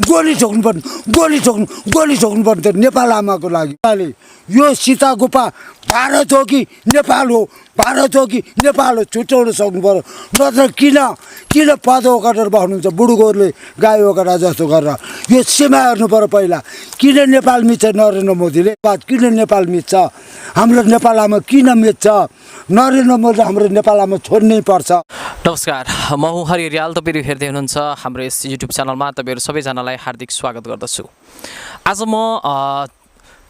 गोली ठोक्नु पर्ने नेपाल आमाको लागि। यो सीता गुफा भारत हो कि नेपाल हो, भारत हो कि नेपाल हो छुट्याउन सक्नु पर्यो। नत्र किन पद ओगटेर बस्नुहुन्छ बुढोगोरले गाई ओगटा जस्तो गरेर। यो सीमा हेर्नु पर्यो पहिला। किन नेपाल मिच्छ नरेन्द्र मोदीले? किन नेपाल मिच्छ? हाम्रो नेपाल आमा किन मिच्छ? नरेन्द्र मोदी हाम्रो नेपाल आमा छोड्नै पर्छ। नमस्कार, म हुँ हरि रियाल। तपाईँहरू हेर्दै हुनुहुन्छ हाम्रो यस युट्युब च्यानलमा। तपाईँहरू सबैजनालाई हार्दिक स्वागत गर्दछु। आज म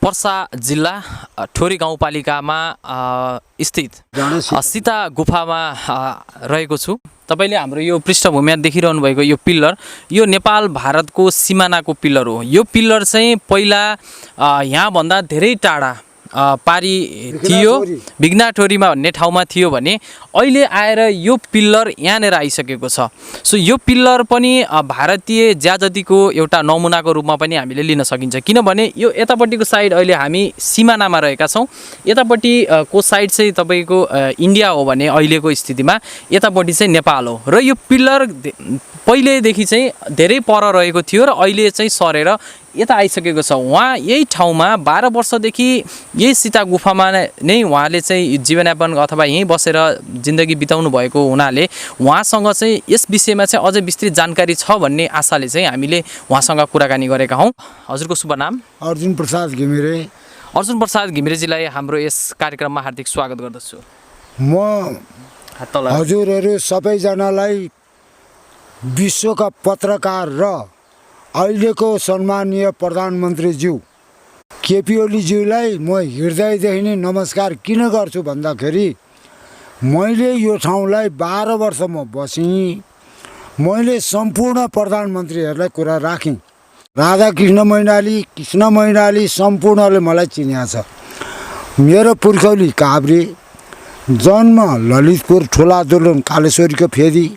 पर्सा जिल्ला ठोरी गाउँपालिकामा स्थित सीता गुफामा रहेको छु। तपाईँले हाम्रो यो पृष्ठभूमिमा देखिरहनु भएको यो पिल्लर, यो नेपाल भारतको सिमानाको पिल्लर हो। यो पिल्लर चाहिँ पहिला यहाँभन्दा धेरै टाढा पारी थियो, बिग्नाठोरीमा भन्ने ठाउँमा थियो भने अहिले आएर यो पिल्लर यहाँनिर आइसकेको छ। सो यो पिल्लर पनि भारतीय ज्यादतीको एउटा नमुनाको रूपमा पनि हामीले लिन सकिन्छ। किनभने यो यतापट्टिको साइड अहिले हामी सिमानामा रहेका छौँ। यतापट्टि को साइड चाहिँ तपाईँको इन्डिया हो भने अहिलेको स्थितिमा यतापट्टि चाहिँ नेपाल हो। र यो पिल्लर पहिलेदेखि चाहिँ धेरै पर रहेको थियो र अहिले चाहिँ सरेर यता आइसकेको छ। उहाँ यही ठाउँमा 12 वर्षदेखि यही सीता गुफामा नै उहाँले चाहिँ जीवनयापन अथवा यहीँ बसेर जिन्दगी बिताउनु भएको हुनाले उहाँसँग चाहिँ यस विषयमा चाहिँ अझै विस्तृत जानकारी छ भन्ने आशाले चाहिँ हामीले उहाँसँग कुराकानी गरेका हौँ। हजुरको शुभ नाम? अर्जुन प्रसाद घिमिरे। अर्जुन प्रसाद घिमिरेजीलाई हाम्रो यस कार्यक्रममा हार्दिक स्वागत गर्दछु। म हजुरहरू सबैजनालाई विश्वका पत्रकार र अहिलेको सम्माननीय प्रधानमन्त्रीज्यू केपी ओलीज्यूलाई म हृदयदेखि नै नमस्कार किन गर्छु भन्दाखेरि मैले यो ठाउँलाई 12 वर्ष म बसेँ। मैले सम्पूर्ण प्रधानमन्त्रीहरूलाई कुरा राखेँ। राधाकृष्ण मैनाली सम्पूर्णले मलाई चिन्या छ। मेरो पुर्खौली काभ्रे, जन्म ललितपुर, ठुला दोलन कालेश्वरीको फेदी।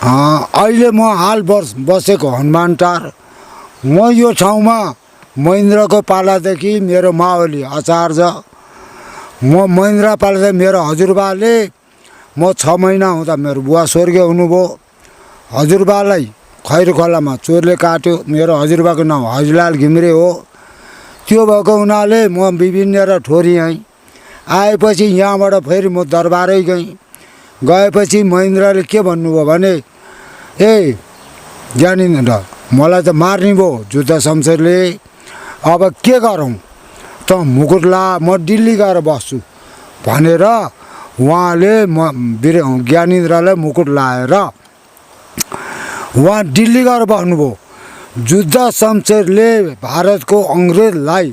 अहिले म हाल बसेको हनुमानटार। म यो ठाउँमा महेन्द्रको पालादेखि मेरो मावली आचार्य, म महेन्द्र पालादेखि मेरो हजुरबाले, म 6 महिना हुँदा मेरो बुवा स्वर्गीय हुनुभयो। हजुरबालाई खैर खोलामा चोरले काट्यो। मेरो हजुरबाको नाम हरिलाल घिमिरे हो। त्यो भएको हुनाले म विभिन्न र ठोरी आएपछि यहाँबाट फेरि म दरबारै गएपछि महेन्द्रले के भन्नुभयो भने, ए ज्ञानेन्द्र मलाई त मार्ने भयो जुद्ध शमशेरले, अब के गरौँ त मुकुट ला, म दिल्ली गएर बस्छु भनेर उहाँले ज्ञानेन्द्रलाई मुकुट लाएर उहाँ दिल्ली गएर बस्नुभयो। जुद्ध शमशेरले भारतको अङ्ग्रेजलाई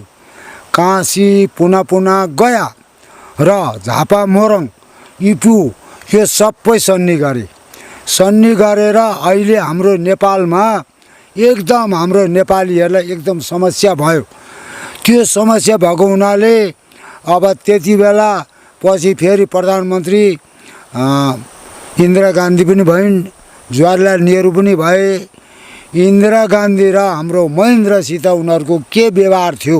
काशी पुना गया र झापा मोरङ इपु यो सबै सन्नी गरेर अहिले हाम्रो नेपालमा एकदम हाम्रो नेपालीहरूलाई एकदम समस्या भयो। त्यो समस्या भएको हुनाले अब त्यति बेला पछि फेरि प्रधानमन्त्री इन्दिरा गान्धी पनि भइन्, जवाहरलाल नेहरू पनि भए। इन्दिरा गान्धी र हाम्रो महेन्द्रसित उनीहरूको के व्यवहार थियो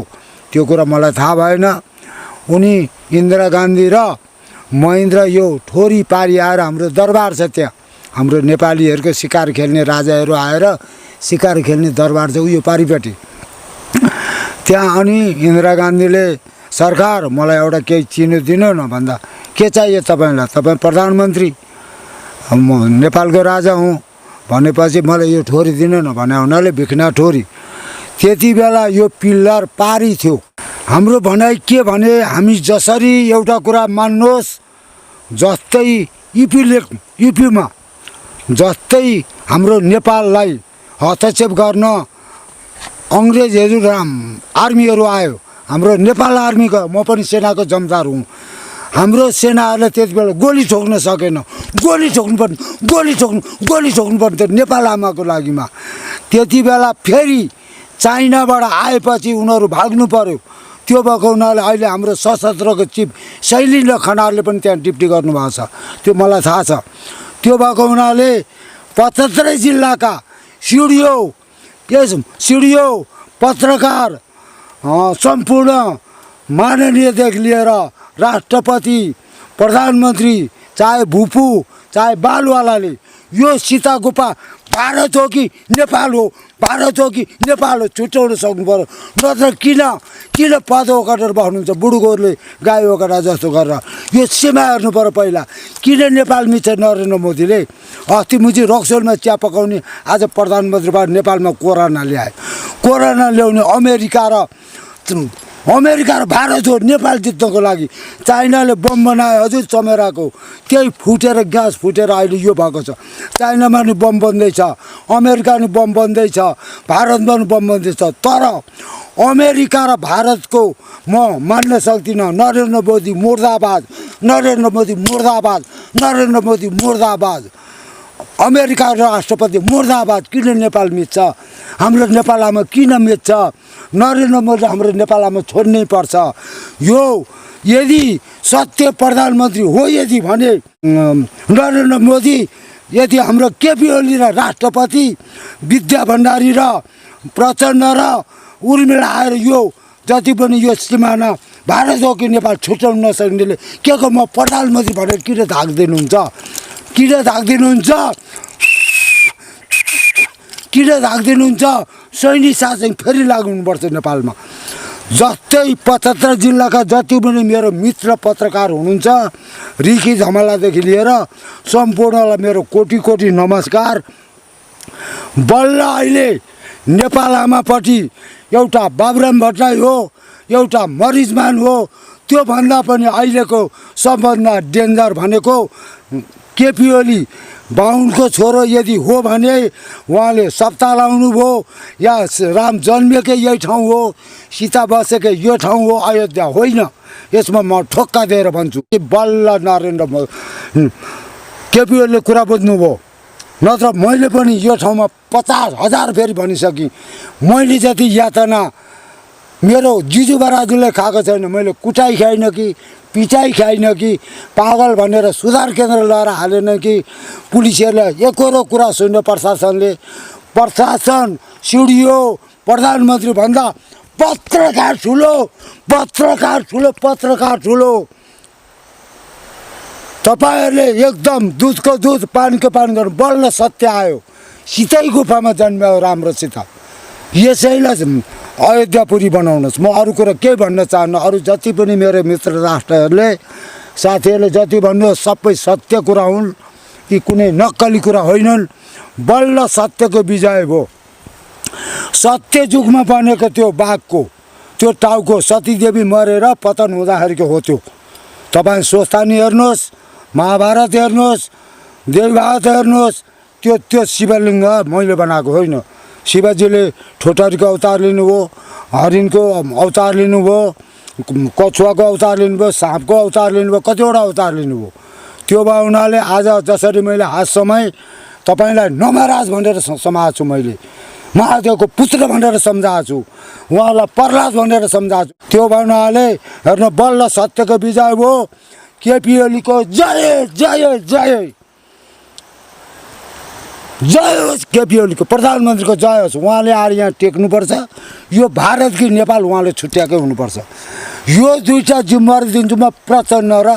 त्यो कुरा मलाई थाहा भएन। उनी इन्दिरा गान्धी र महेन्द्र यो ठोरी पारी आएर हाम्रो दरबार छ, त्यहाँ हाम्रो नेपालीहरूको शिकार खेल्ने राजाहरू आएर शिकार खेल्ने दरबार छ उयो पारिपट्टि त्यहाँ। अनि इन्दिरा गान्धीले सरकार मलाई एउटा केही चिनो दिनु न भन्दा, के चाहियो तपाईँलाई? तपाईँ प्रधानमन्त्री, म नेपालको राजा हुँ भनेपछि मलाई यो ठोरी दिनु न भने हुनाले भिखना ठोरी। त्यति बेला यो पिल्लर पारी थियो। हाम्रो भनाइ के भने, हामी जसरी एउटा कुरा मान्नुहोस्, जस्तै युपीमा जस्तै हाम्रो नेपाललाई हस्तक्षेप गर्न अङ्ग्रेजहरू र आर्मीहरू आयो। हाम्रो नेपाल आर्मीको, म पनि सेनाको जमदार हुँ। हाम्रो सेनाहरूले त्यति बेला गोली ठोक्न सकेन। गोली ठोक्नु पर्ने नेपाल आमाको लागिमा। त्यति बेला फेरि चाइनाबाट आएपछि उनीहरू भाग्नु पर्यो। त्यो भएको हुनाले अहिले हाम्रो सशस्त्रको चिफ शैलेन्द्र खनालले पनि त्यहाँ ड्युटी गर्नुभएको छ, त्यो मलाई थाहा छ। त्यो भएको हुनाले 75 जिल्लाका सिडिओ पत्रकार सम्पूर्ण माननीयदेखि लिएर राष्ट्रपति, प्रधानमन्त्री, चाहे भुपू चाहे बालवालाले यो सीता गुफा भारत हो कि नेपाल हो, भारत हो कि नेपाल हो छुट्याउन सक्नु पर्यो। नत्र किन पद ओगटेर बस्नुहुन्छ बुढोगोरले गाई ओगटा जस्तो गरेर। यो सीमा हेर्नु पर्यो पहिला। किन नेपाल मिच्छ नरेन्द्र मोदीले? अस्ति मुझी रक्सोलमा चिया पकाउने आज प्रधानमन्त्रीबाट नेपालमा कोरोना ल्याए। कोरोना ल्याउने अमेरिका र भारत हो नेपाल जित्नको लागि। चाइनाले बम बनायो हजुर चमेराको, त्यही फुटेर ग्यास फुटेर अहिले यो भएको छ। चाइनामा नि बम बन्दैछ, अमेरिका नि बम बन्दैछ, भारतमा नि बम बन्दैछ। तर अमेरिका र भारतको म मान्न सक्दिनँ। नरेन्द्र मोदी मुर्दाबाद, नरेन्द्र मोदी मुर्दाबाद, नरेन्द्र मोदी मुर्दाबाद। अमेरिका राष्ट्रपति मुर्दाबाद। किन नेपाल मिच्छ? हाम्रो नेपालमा किन मिच्छ? नरेन्द्र मोदी हाम्रो नेपालमा छोड्नै पर्छ। यो यदि सत्य प्रधानमन्त्री हो यदि भने नरेन्द्र मोदी, यदि हाम्रो केपी ओली र राष्ट्रपति विद्या भण्डारी र प्रचण्ड र उर्मिला आएर यो जति पनि यो सिमाना भारत हो कि नेपाल छुट्याउन नसक्नेले के को म प्रधानमन्त्री भनेर किन धाक्दिनुहुन्छ? किन धाक्दिनुहुन्छ? किन धाक्दिनुहुन्छ? सैनिक शासन फेरि लागु हुनुपर्छ नेपालमा। जस्तै 75 जिल्लाका जति पनि मेरो मित्र पत्रकार हुनुहुन्छ, रिखी झमलादेखि लिएर सम्पूर्णलाई मेरो कोटी कोटी नमस्कार। बल्ल अहिले नेपाल आमापट्टि एउटा बाबुराम भट्टराई हो, एउटा मरिजमान हो। त्योभन्दा पनि अहिलेको सबभन्दा डेन्जर भनेको केपी ओली बाहुनको छोरो यदि हो भने उहाँले सप्ताह लाउनु भयो या राम जन्मेकै यही ठाउँ हो, सीता बसेकै यो ठाउँ हो, अयोध्या होइन। यसमा म ठोक्का दिएर भन्छु कि बल्ल नरेन्द्र मोदी केपी ओलीले कुरा बुझ्नुभयो। नत्र मैले पनि यो ठाउँमा 50,000 फेरि भनिसकेँ। मैले जति यातना मेरो जिजु बराजुले खाएको छैन। मैले कुटाइ खाइन कि पिटाइ खाइन कि पागल भनेर सुधार केन्द्र लगाएर हालेन कि पुलिसहरूले एकरो कुरा सुन्यो। प्रशासन सिडियो प्रधानमन्त्री भन्दा पत्रकार ठुलो, पत्रकार ठुलो, पत्रकार ठुलो। तपाईँहरूले एकदम दुधको दुध पानीको पानी गर्नु। बल्ल सत्य आयो। सीतै गुफामा जन्म्यो राम्रोसित। यसैलाई अयोध्यापुरी बनाउनुहोस्। म अरू कुरा केही भन्न चाहन्न। अरू जति पनि मेरो मित्र राष्ट्रहरूले साथीहरूले जति भन्नुहोस् सबै सत्य कुरा हुन्, कि कुनै नक्कली कुरा होइनन्। बल्ल सत्यको विजय भयो। सत्य जुगमा बनेको त्यो बाघको त्यो टाउको सतीदेवी मरेर पतन हुँदाखेरिको हो त्यो। तपाईँ स्वस्थानी हेर्नुहोस्, महाभारत हेर्नुहोस्, देवभारत हेर्नुहोस्। त्यो शिवलिङ्ग मैले बनाएको होइन। शिवजीले ठोटरीको अवतार लिनुभयो, हरिणको अवतार लिनुभयो, कछुवाको अवतार लिनुभयो, साँपको अवतार लिनुभयो, कतिवटा अवतार लिनुभयो। त्यो भए हुनाले आज जसरी मैले हात समय तपाईँलाई नमराज भनेर समाएको छु, मैले महादेवको पुत्र भनेर सम्झाएको छु, उहाँलाई प्रहलाद भनेर सम्झाएको छु। त्यो भए हुनाले हेर्नु बल्ल सत्यको विजय भयो। केपी ओलीको जय जय जय जय होस्। केपी ओलीको प्रधानमन्त्रीको जय होस्। उहाँले आएर यहाँ टेक्नुपर्छ। यो भारत कि नेपाल उहाँले छुट्याएकै हुनुपर्छ। यो दुईवटा जिम्मेवारी दिन्छु म प्रचण्ड र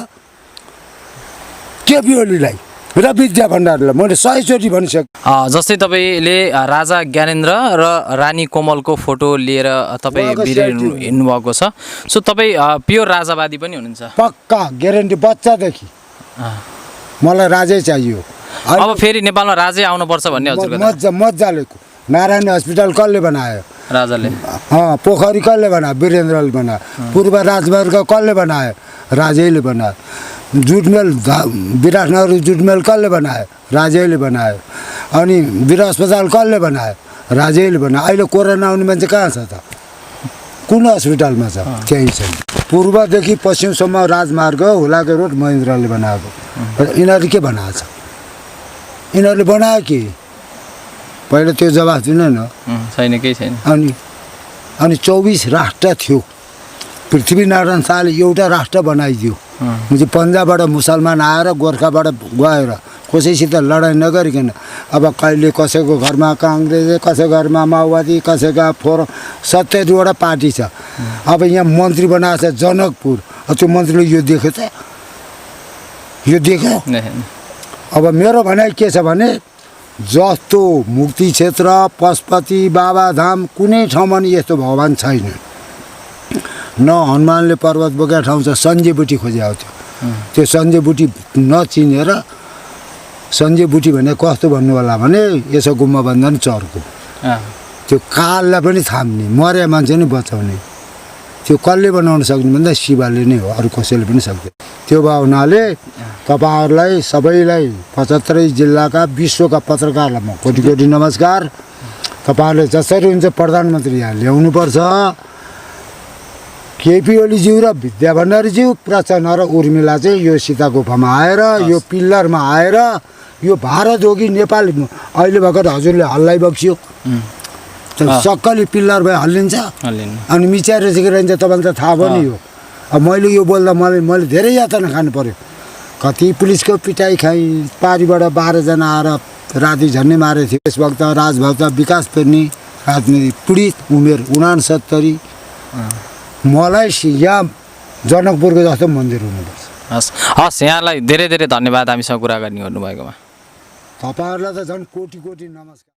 केपी ओलीलाई र विद्या भण्डारीलाई। मैले 100 चोटि भनिसकेँ। जस्तै तपाईँले राजा ज्ञानेन्द्र र रानी कोमलको फोटो लिएर तपाईँ हिँड्नुभएको छ। सो तपाईँ प्योर राजावादी पनि हुनुहुन्छ? पक्का ग्यारेन्टी। बच्चादेखि मलाई राजै चाहियो। अब फेरि नेपालमा राजै आउनुपर्छ भन्ने हजुरको मजाले। नारायण हस्पिटल कसले बनायो? राजाले। पोखरी कसले बनायो? वीरेन्द्रले बनायो। पूर्व राजमार्ग कसले बनायो? राजैले बनायो। जुटमेल विराटनगर जुटमेल कसले बनायो? राजैले बनायो। अनि वीर अस्पताल कसले बनायो? राजैले बनायो। अहिले कोरोना आउने मान्छे कहाँ छ त? कुन हस्पिटलमा छ? केही छैन। पूर्वदेखि पश्चिमसम्म राजमार्ग हुलाको रोड महेन्द्रले बनाएको। यिनीहरूले के बनाएको छ? यिनीहरूले बनायो कि? पहिला त्यो जवाफ दिनु न। छैन, केही छैन। अनि 24 राष्ट्र थियो। पृथ्वीनारायण शाहले एउटा राष्ट्र बनाइदियो। मुझे पन्जाबबाट मुसलमान आएर गोर्खाबाट गएर कसैसित लडाइँ नगरिकन अब कहिले कसैको घरमा काङ्ग्रेस, कसैको घरमा माओवादी, कसैका 70वटा पार्टी छ। अब यहाँ मन्त्री बनाएको छ जनकपुर। त्यो मन्त्रीले यो देख्यो त? यो देख्यो? अब मेरो भनाइ के छ भने जस्तो मुक्ति क्षेत्र पशुपति बाबाधाम कुनै ठाउँमा नि यस्तो भगवान् छैन। न हनुमानले पर्वत बोकेको ठाउँ छ, सञ्जय बुटी खोजे आउँथ्यो। त्यो सञ्जय बुटी नचिनेर सञ्जय बुटी भने कस्तो भन्नु होला भने यसो गुम्बा बन्धन चर्को, त्यो काललाई पनि थाम्ने, मरे मान्छे नि बचाउने, त्यो कसले बनाउन सक्ने भन्दा शिवले नै हो, अरू कसैले पनि सक्दैन। त्यो भयो हुनाले तपाईँहरूलाई सबैलाई 75 जिल्लाका विश्वका पत्रकारलाई म कोटी कोटी नमस्कार। तपाईँहरूले जसरी हुन्छ प्रधानमन्त्री यहाँ ल्याउनुपर्छ। केपी ओलीज्यू र विद्या भण्डारीज्यू, प्रचण्ड र उर्मिला चाहिँ यो सीतागुफामा आएर यो पिल्लरमा आएर यो भारत हो कि नेपाल अहिले भर्खर हजुरले हल्लाइ बक्स्यो, सक्कली पिल्लर भए हल्लिन्छ अनि मिच्याएर चाहिँ रहन्छ। तपाईँलाई त थाहा पनि हो। अब मैले यो बोल्दा मैले धेरै यातना खानु पर्यो। कति पुलिसको पिटाइ खाएँ, पारीबाट 12 जना आएर राति झन्डै मारेको थियो। देशभक्त राजभक्त विकास पेर्नी राजनीति पीडित, उमेर 69। मलाई यहाँ जनकपुरको जस्तो मन्दिर हुनुपर्छ। हस् हस्, यहाँलाई धेरै धेरै धन्यवाद हामीसँग कुरा गर्ने गर्नुभएकोमा। तपाईँहरूलाई त झन् कोटी कोटी नमस्कार।